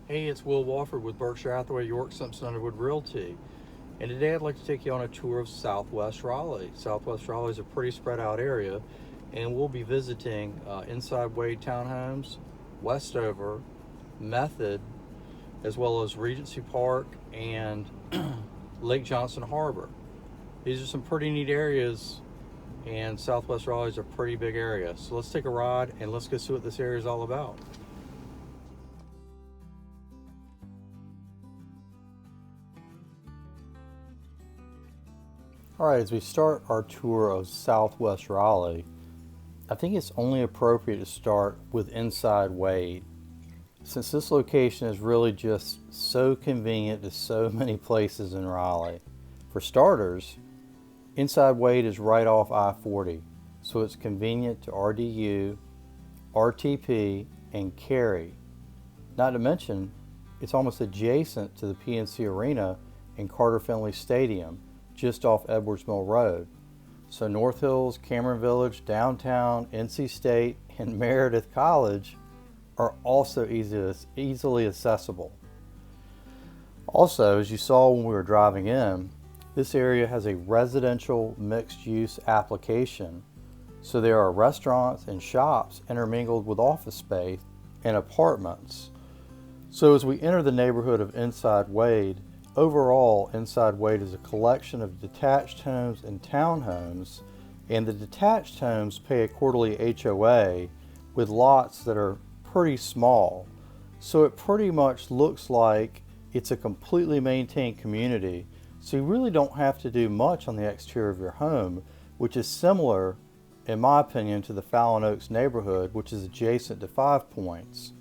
Hey, it's Will Walford with Berkshire Hathaway York Simpson Underwood Realty. And today I'd like to take you on a tour of Southwest Raleigh. Southwest Raleigh is a pretty spread out area, and we'll be visiting Inside Wade Townhomes, Westover, Method, as well as Regency Park and Lake Johnson Harbor. These are some pretty neat areas, and Southwest Raleigh is a pretty big area. So let's take a ride and let's go see what this area is all about. All right, as we start our tour of Southwest Raleigh, I think it's only appropriate to start with Inside Wade, since this location is really just so convenient to so many places in Raleigh. For starters, Inside Wade is right off I-40, so it's convenient to RDU, RTP, and Cary. Not to mention, it's almost adjacent to the PNC Arena and Carter Finley Stadium, just off Edwards Mill Road. So North Hills, Cameron Village, downtown, NC State, and Meredith College are also easily accessible. Also, as you saw when we were driving in, this area has a residential mixed-use application. So there are restaurants and shops intermingled with office space and apartments. So as we enter the neighborhood of Inside Wade, overall, Inside Wade is a collection of detached homes and townhomes, and the detached homes pay a quarterly HOA with lots that are pretty small. So it pretty much looks like it's a completely maintained community, so you really don't have to do much on the exterior of your home, which is similar, in my opinion, to the Fallon Oaks neighborhood, which is adjacent to 5 Points.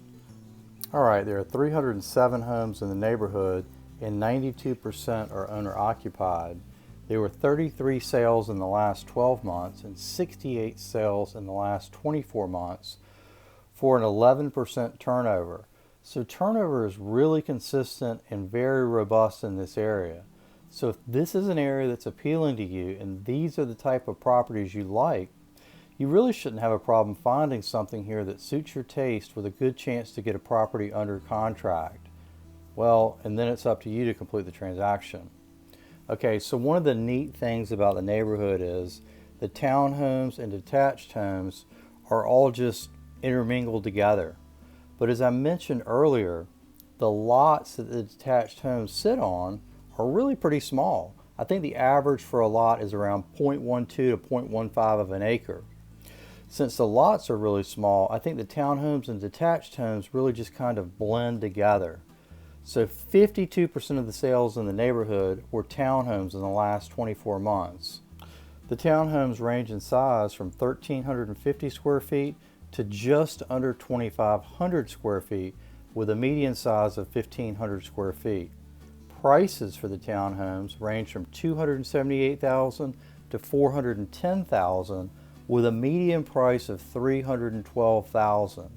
Alright, there are 307 homes in the neighborhood, and 92% are owner occupied. There were 33 sales in the last 12 months and 68 sales in the last 24 months for an 11% turnover. So turnover is really consistent and very robust in this area. So if this is an area that's appealing to you and these are the type of properties you like, you really shouldn't have a problem finding something here that suits your taste with a good chance to get a property under contract. Well, and then it's up to you to complete the transaction. Okay, so one of the neat things about the neighborhood is the townhomes and detached homes are all just intermingled together. But as I mentioned earlier, the lots that the detached homes sit on are really pretty small. I think the average for a lot is around 0.12 to 0.15 of an acre. Since the lots are really small, I think the townhomes and detached homes really just kind of blend together. So 52% of the sales in the neighborhood were townhomes in the last 24 months. The townhomes range in size from 1,350 square feet to just under 2,500 square feet, with a median size of 1,500 square feet. Prices for the townhomes range from $278,000 to $410,000, with a median price of $312,000.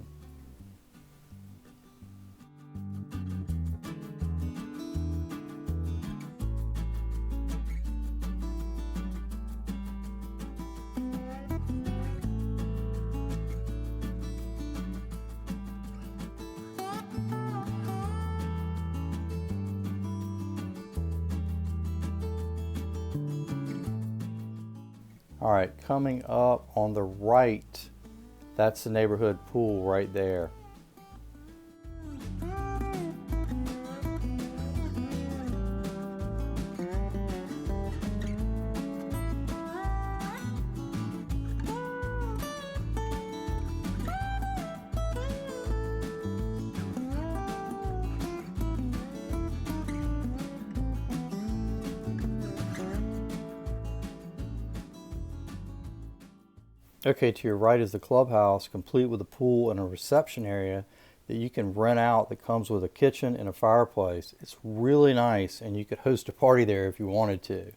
All right, coming up on the right, that's the neighborhood pool right there. Okay, to your right is the clubhouse, complete with a pool and a reception area that you can rent out that comes with a kitchen and a fireplace. It's really nice, and you could host a party there if you wanted to.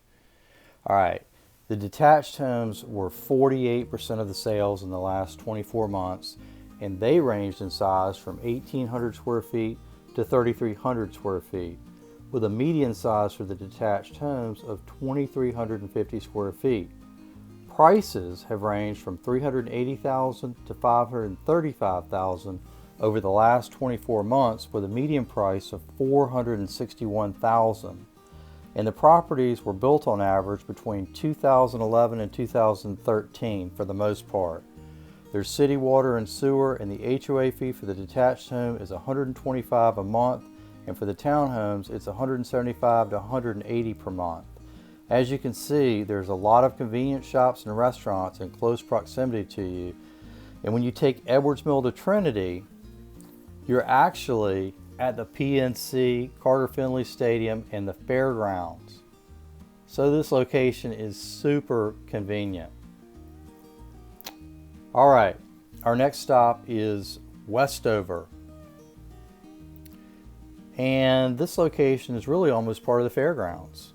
All right, the detached homes were 48% of the sales in the last 24 months, and they ranged in size from 1,800 square feet to 3,300 square feet, with a median size for the detached homes of 2,350 square feet. Prices have ranged from $380,000 to $535,000, over the last 24 months with a median price of $461,000. And the properties were built on average between 2011 and 2013 for the most part. There's city water and sewer, and the HOA fee for the detached home is $125 a month, and for the townhomes it's $175 to $180 per month. As you can see, there's a lot of convenience shops and restaurants in close proximity to you. And when you take Edwards Mill to Trinity, you're actually at the PNC, Carter Finley Stadium, and the fairgrounds. So this location is super convenient. All right, our next stop is Westover. And this location is really almost part of the fairgrounds.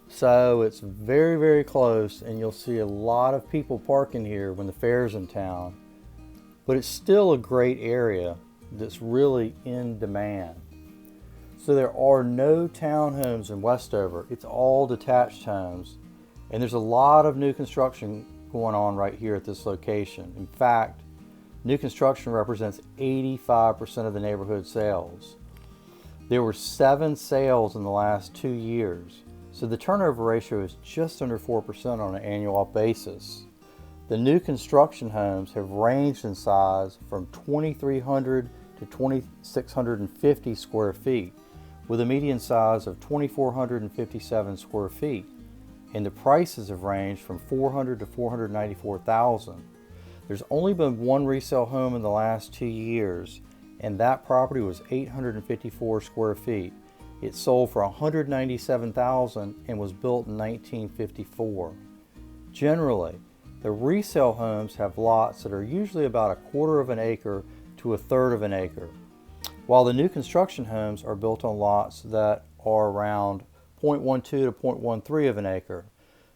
So it's very, very close, and you'll see a lot of people parking here when the fair's in town. But it's still a great area that's really in demand. So there are no townhomes in Westover. It's all detached homes. And there's a lot of new construction going on right here at this location. In fact, new construction represents 85% of the neighborhood sales. There were 7 sales in the last 2 years. So the turnover ratio is just under 4% on an annual basis. The new construction homes have ranged in size from 2,300 to 2,650 square feet, with a median size of 2,457 square feet, and the prices have ranged from $400,000 to $494,000. There's only been one resale home in the last 2 years, and that property was 854 square feet. It sold for $197,000 and was built in 1954. Generally, the resale homes have lots that are usually about 1/4 of an acre to 1/3 of an acre, while the new construction homes are built on lots that are around 0.12 to 0.13 of an acre.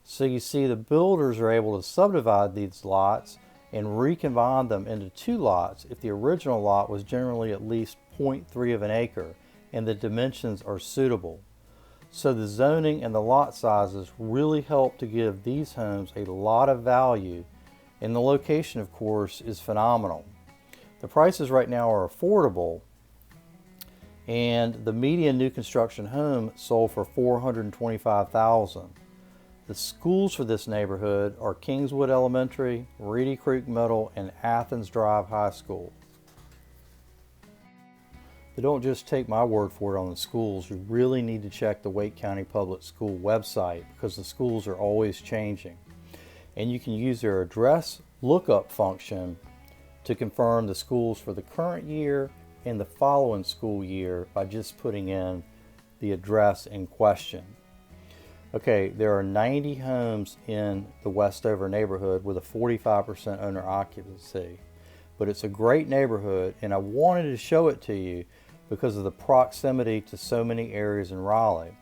So you see the builders are able to subdivide these lots and recombine them into 2 lots if the original lot was generally at least 0.3 of an acre and the dimensions are suitable. So the zoning and the lot sizes really help to give these homes a lot of value, and the location, of course, is phenomenal. The prices right now are affordable, and the median new construction home sold for $425,000. The schools for this neighborhood are Kingswood Elementary, Reedy Creek Middle, and Athens Drive High School. But don't just take my word for it on the schools. You really need to check the Wake County Public School website, because the schools are always changing. And you can use their address lookup function to confirm the schools for the current year and the following school year by just putting in the address in question. Okay, there are 90 homes in the Westover neighborhood with a 45% owner occupancy. But it's a great neighborhood, and I wanted to show it to you because of the proximity to so many areas in Raleigh.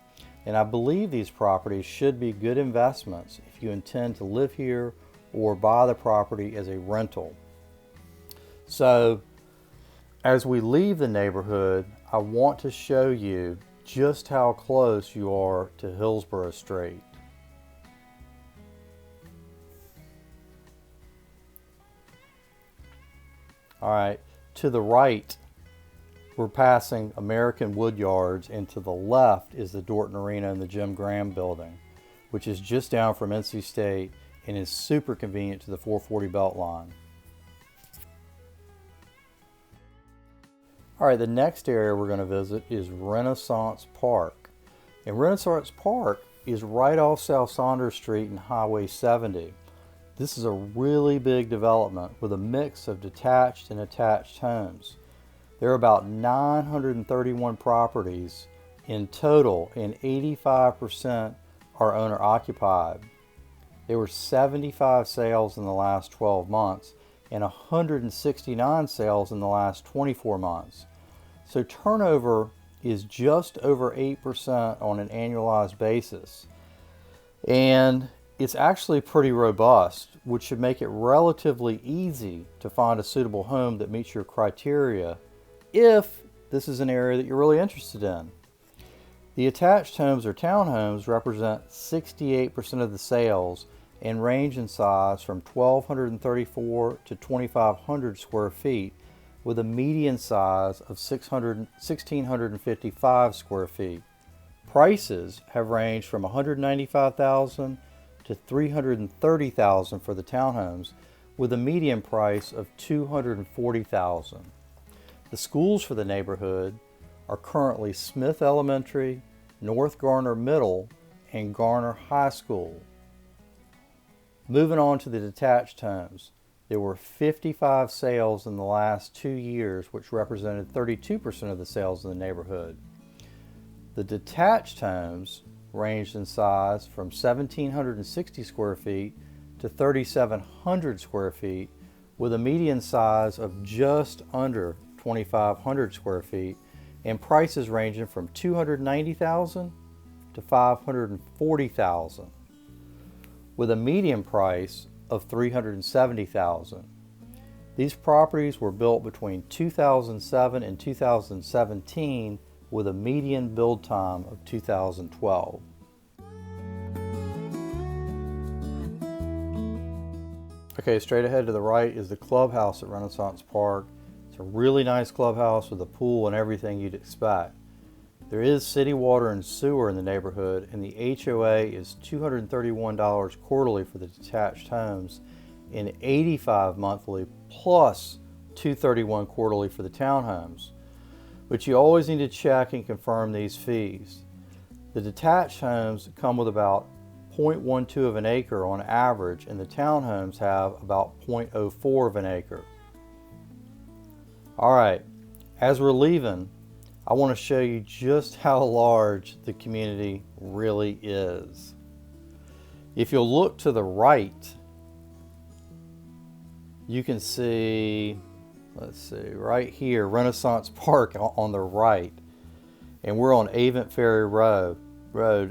And I believe these properties should be good investments if you intend to live here or buy the property as a rental. So as we leave the neighborhood, I want to show you just how close you are to Hillsborough Street. All right, to the right, we're passing American Wood Yards, and to the left is the Dorton Arena and the Jim Graham building, which is just down from NC State and is super convenient to the 440 Beltline. All right, the next area we're going to visit is Renaissance Park. And Renaissance Park is right off South Saunders Street and Highway 70. This is a really big development with a mix of detached and attached homes. There are about 931 properties in total, and 85% are owner occupied. There were 75 sales in the last 12 months and 169 sales in the last 24 months. So turnover is just over 8% on an annualized basis. And it's actually pretty robust, which should make it relatively easy to find a suitable home that meets your criteria if this is an area that you're really interested in. The attached homes or townhomes represent 68% of the sales and range in size from 1,234 to 2,500 square feet, with a median size of 1,655 square feet. Prices have ranged from $195,000 to $330,000 for the townhomes, with a median price of $240,000. The schools for the neighborhood are currently Smith Elementary, North Garner Middle, and Garner High School. Moving on to the detached homes, there were 55 sales in the last 2 years, which represented 32% of the sales in the neighborhood. The detached homes ranged in size from 1,760 square feet to 3,700 square feet, with a median size of just under 2,500 square feet and prices ranging from $290,000 to $540,000, with a median price of $370,000. These properties were built between 2007 and 2017 with a median build time of 2012. Okay, straight ahead to the right is the clubhouse at Renaissance Park. It's a really nice clubhouse with a pool and everything you'd expect. There is city water and sewer in the neighborhood, and the HOA is $231 quarterly for the detached homes and $85 monthly plus $231 quarterly for the townhomes. But you always need to check and confirm these fees. The detached homes come with about 0.12 of an acre on average, and the townhomes have about 0.04 of an acre. All right, as we're leaving, I want to show you just how large the community really is. If you'll look to the right, you can see, right here, Renaissance Park on the right. And we're on Avent Ferry Road,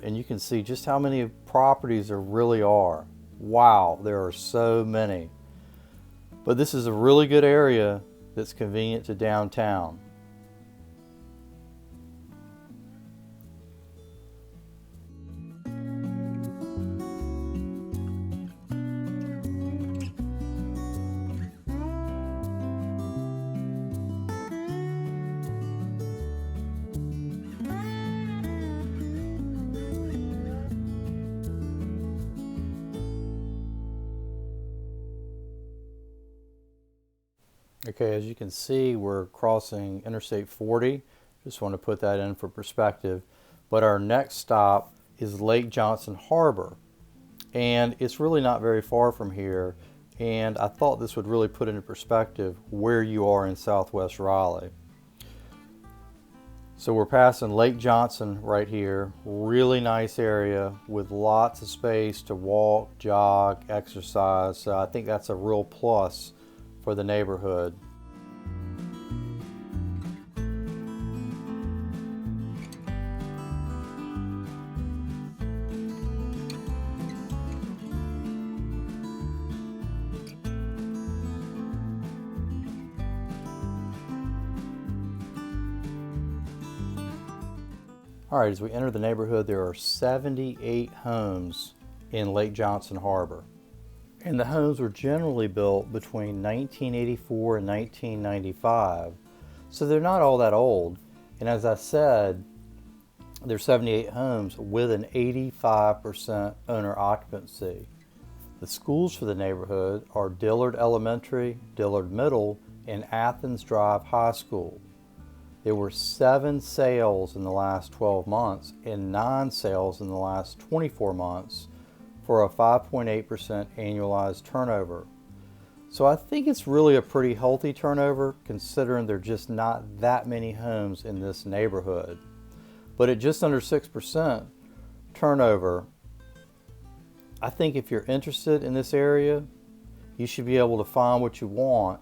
and you can see just how many properties there really are. Wow, there are so many. But this is a really good area that's convenient to downtown. Okay, as you can see, we're crossing Interstate 40. Just want to put that in for perspective. But our next stop is Lake Johnson Harbor. And it's really not very far from here. And I thought this would really put into perspective where you are in Southwest Raleigh. So we're passing Lake Johnson right here. Really nice area with lots of space to walk, jog, exercise. So I think that's a real plus for the neighborhood. All right, as we enter the neighborhood, there are 78 homes in Lake Johnson Harbor. And the homes were generally built between 1984 and 1995. So they're not all that old. And as I said, there's 78 homes with an 85% owner occupancy. The schools for the neighborhood are Dillard Elementary, Dillard Middle, and Athens Drive High School. There were 7 sales in the last 12 months and 9 sales in the last 24 months for a 5.8% annualized turnover. So I think it's really a pretty healthy turnover considering there are just not that many homes in this neighborhood. But at just under 6% turnover, I think if you're interested in this area, you should be able to find what you want,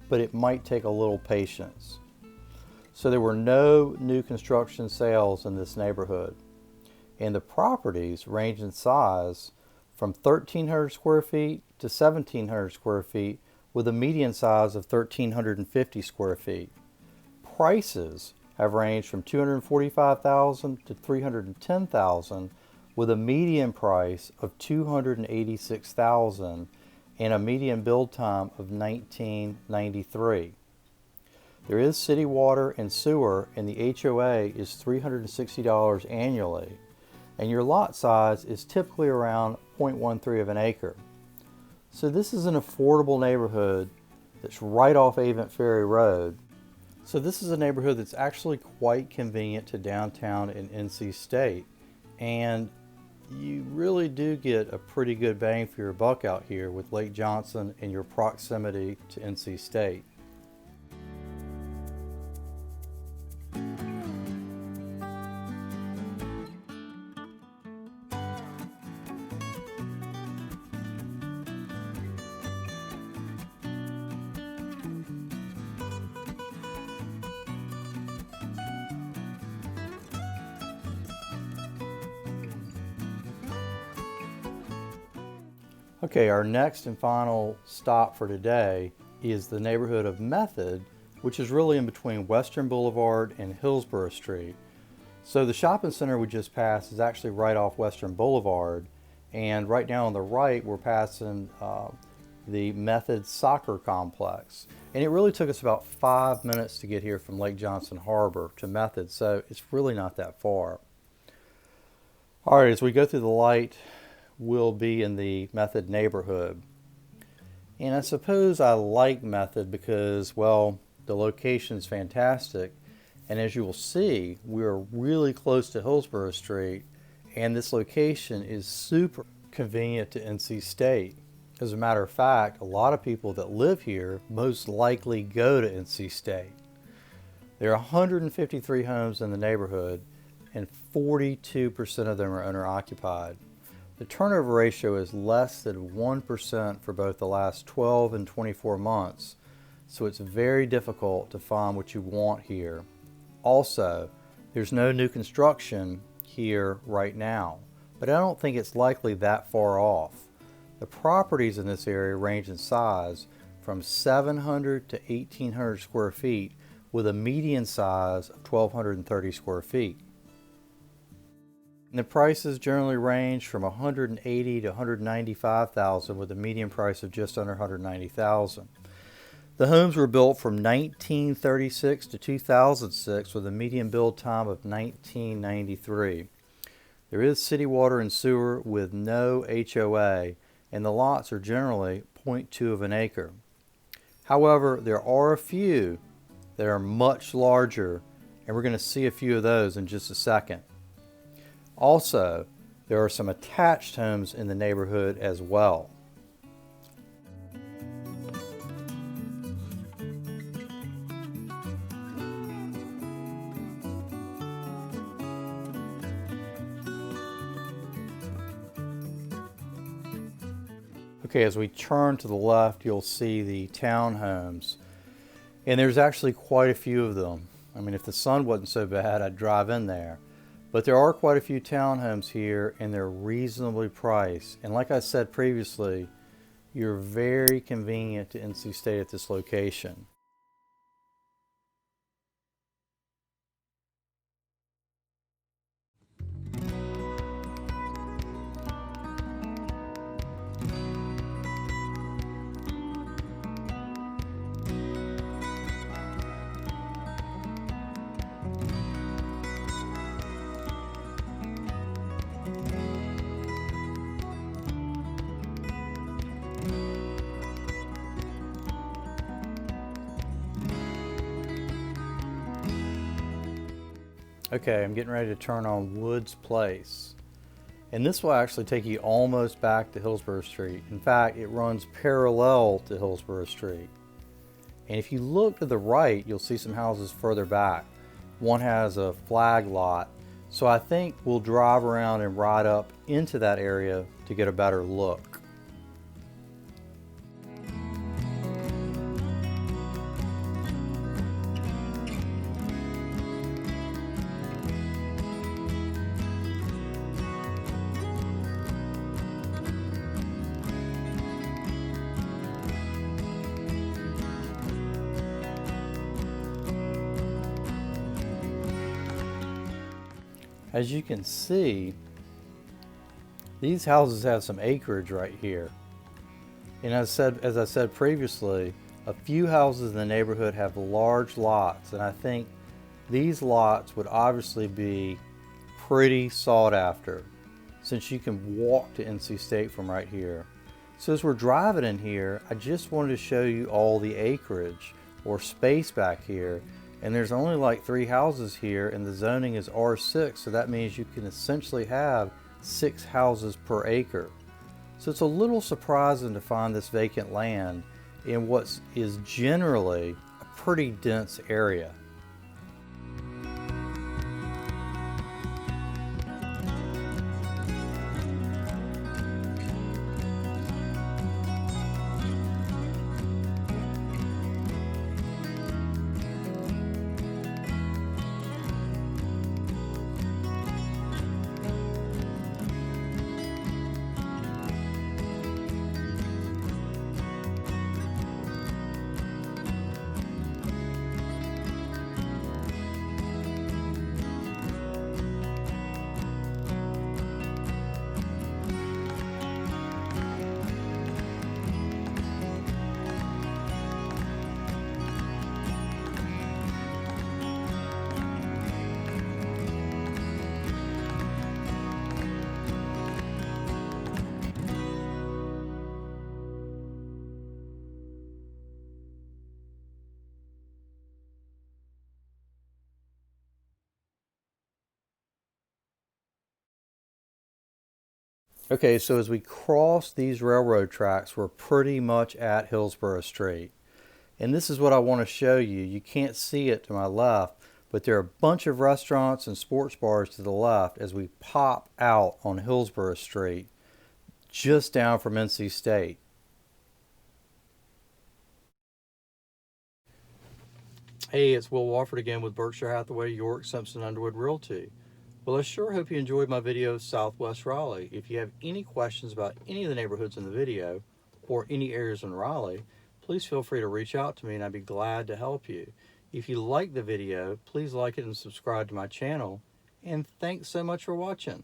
but it might take a little patience. So there were no new construction sales in this neighborhood. And the properties range in size from 1,300 square feet to 1,700 square feet with a median size of 1,350 square feet. Prices have ranged from $245,000 to $310,000 with a median price of $286,000 and a median build time of 1993. There is city water and sewer, and the HOA is $360 annually, and your lot size is typically around 0.13 of an acre. So this is an affordable neighborhood that's right off Avent Ferry Road. So this is a neighborhood that's actually quite convenient to downtown in NC State, and you really do get a pretty good bang for your buck out here with Lake Johnson and your proximity to NC State. Okay, our next and final stop for today is the neighborhood of Method, which is really in between Western Boulevard and Hillsborough Street. So the shopping center we just passed is actually right off Western Boulevard, and right now on the right we're passing the Method Soccer Complex. And it really took us about 5 minutes to get here from Lake Johnson Harbor to Method, so it's really not that far. All right, as we go through the light, we'll be in the Method neighborhood. And I suppose I like Method because, well, the location is fantastic. And as you will see, we're really close to Hillsborough Street, and this location is super convenient to NC State. As a matter of fact, a lot of people that live here most likely go to NC State. There are 153 homes in the neighborhood, and 42% of them are owner-occupied. The turnover ratio is less than 1% for both the last 12 and 24 months, so it's very difficult to find what you want here. Also, there's no new construction here right now, but I don't think it's likely that far off. The properties in this area range in size from 700 to 1,800 square feet with a median size of 1,230 square feet. And the prices generally range from $180,000 to $195,000 with a median price of just under $190,000. The homes were built from 1936 to 2006 with a median build time of 1993. There is city water and sewer with no HOA, and the lots are generally 0.2 of an acre. However, there are a few that are much larger, and we're going to see a few of those in just a second. Also, there are some attached homes in the neighborhood as well. Okay, as we turn to the left, you'll see the townhomes, and there's actually quite a few of them. I mean, if the sun wasn't so bad, I'd drive in there. But there are quite a few townhomes here, and they're reasonably priced. And like I said previously, you're very convenient to NC State at this location. Okay, I'm getting ready to turn on Woods Place. And this will actually take you almost back to Hillsborough Street. In fact, it runs parallel to Hillsborough Street. And if you look to the right, you'll see some houses further back. One has a flag lot. So I think we'll drive around and ride up into that area to get a better look. As you can see, these houses have some acreage right here. And as I said previously, A few houses in the neighborhood have large lots, and I think these lots would obviously be pretty sought after since you can walk to NC State from right here. So as we're driving in here, I just wanted to show you all the acreage or space back here. And there's only like 3 houses here, and the zoning is R6, so that means you can essentially have 6 houses per acre. So it's a little surprising to find this vacant land in what is generally a pretty dense area. Okay, so as we cross these railroad tracks, we're pretty much at Hillsborough Street. And this is what I want to show you. You can't see it to my left, but there are a bunch of restaurants and sports bars to the left as we pop out on Hillsborough Street, just down from NC State. Hey, it's Will Wofford again with Berkshire Hathaway, York, Simpson, Underwood Realty. Well, I sure hope you enjoyed my video of Southwest Raleigh. If you have any questions about any of the neighborhoods in the video or any areas in Raleigh, please feel free to reach out to me and I'd be glad to help you. If you like the video, please like it and subscribe to my channel. And thanks so much for watching.